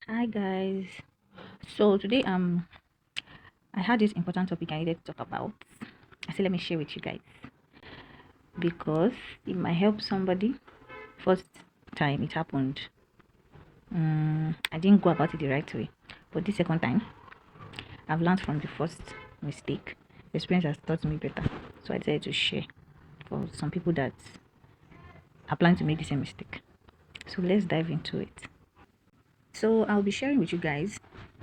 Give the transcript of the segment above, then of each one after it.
Hi guys. So today I had this important topic I needed to talk about. I said let me share with you guys because it might help somebody. First time it happened, I didn't go about it the right way, but this second time I've learned from the first mistake. The experience has taught me better, so I decided to share for some people that are planning to make the same mistake. So let's dive into it. So I'll be sharing with you guys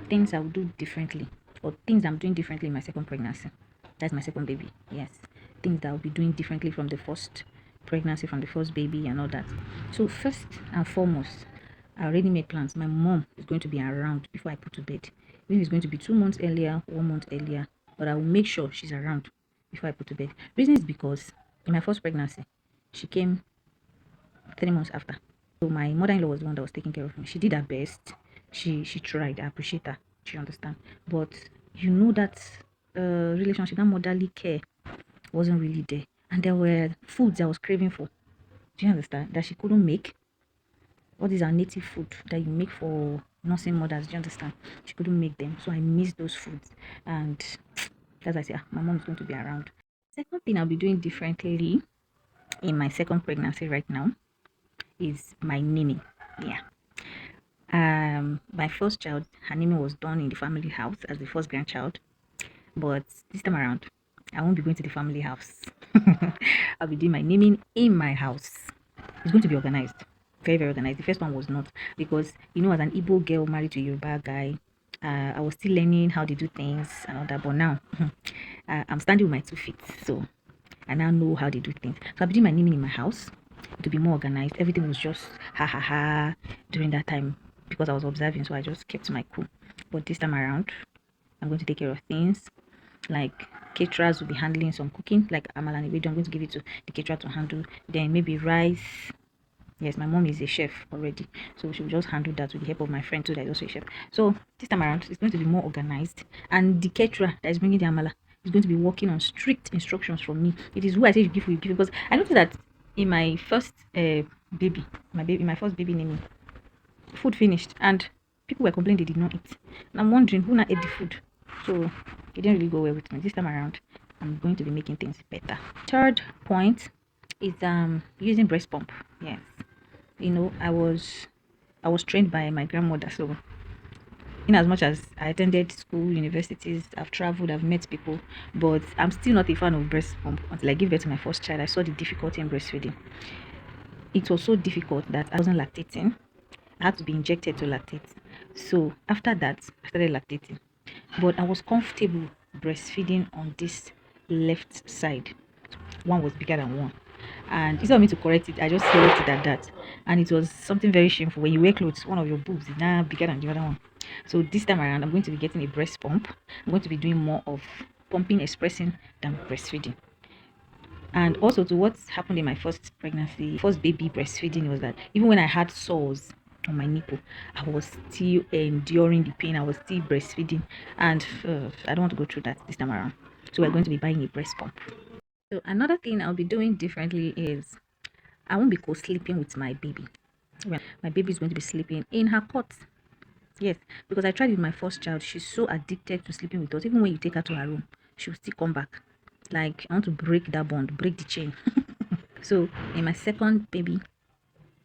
things I'll do differently or things I'm doing differently in my second pregnancy. That's my second baby. Yes. Things that I'll be doing differently from the first pregnancy, from the first baby and all that. So first and foremost, I already made plans. My mom is going to be around before I put to bed. Maybe it's going to be 2 months earlier, 1 month earlier, but I will make sure she's around before I put to bed. Reason is because in my first pregnancy, she came 3 months after. So my mother-in-law was the one that was taking care of me. She did her best. She tried. I appreciate her. She understand. But you know that relationship, that motherly care wasn't really there. And there were foods I was craving for. Do you understand? That she couldn't make. What is our native food that you make for nursing mothers? Do you understand? She couldn't make them. So I missed those foods. And as I say, my mom is going to be around. Second thing I'll be doing differently in my second pregnancy right now is my naming. Yeah. My first child, her naming was done in the family house as the first grandchild, but this time around, I won't be going to the family house. I'll be doing my naming in my house. It's going to be organized, very, very organized. The first one was not because, as an Igbo girl married to a Yoruba guy, I was still learning how they do things and all that. But now, I'm standing with my 2 feet, so I now know how they do things. So I'll be doing my naming in my house to be more organized. Everything was just ha ha ha during that time because I was observing, so I just kept my cool. But this time around, I'm going to take care of things like caterers will be handling some cooking, like amala and ewedu. I'm going to give it to the caterer to handle. Then maybe rice. Yes, my mom is a chef already, so she will just handle that with the help of my friend too, that is also a chef. So this time around, it's going to be more organized, and the caterer that is bringing the amala is going to be working on strict instructions from me. It is who I say you give, because I noticed that in my first my first baby naming, food finished and people were complaining they did not eat. And I'm wondering who not ate the food. So it didn't really go well with me. This time around, I'm going to be making things better. Third point is using breast pump. Yes. I was trained by my grandmother, so in as much as I attended school, universities, I've traveled, I've met people, but I'm still not a fan of breast pump until I gave birth to my first child. I saw the difficulty in breastfeeding. It was so difficult that I wasn't lactating. I had to be injected to lactate. So after that, I started lactating. But I was comfortable breastfeeding on this left side. One was bigger than one. And instead of me to correct it, I just left it at that. And it was something very shameful. When you wear clothes, one of your boobs is now bigger than the other one. So this time around, I'm going to be getting a breast pump. I'm going to be doing more of pumping, expressing than breastfeeding. And also to what happened in my first pregnancy, first baby breastfeeding, was that even when I had sores on my nipple, I was still enduring the pain. I was still breastfeeding, and I don't want to go through that this time around. So we're going to be buying a breast pump. So another thing I'll be doing differently is I won't be co-sleeping with my baby. My baby is going to be sleeping in her cot. Yes, because I tried with my first child. She's so addicted to sleeping with us. Even when you take her to her room, she'll still come back. Like, I want to break that bond, break the chain. So in my second baby,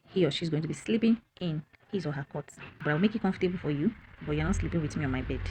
he or she's going to be sleeping in his or her cot. But I'll make it comfortable for you, but you're not sleeping with me on my bed.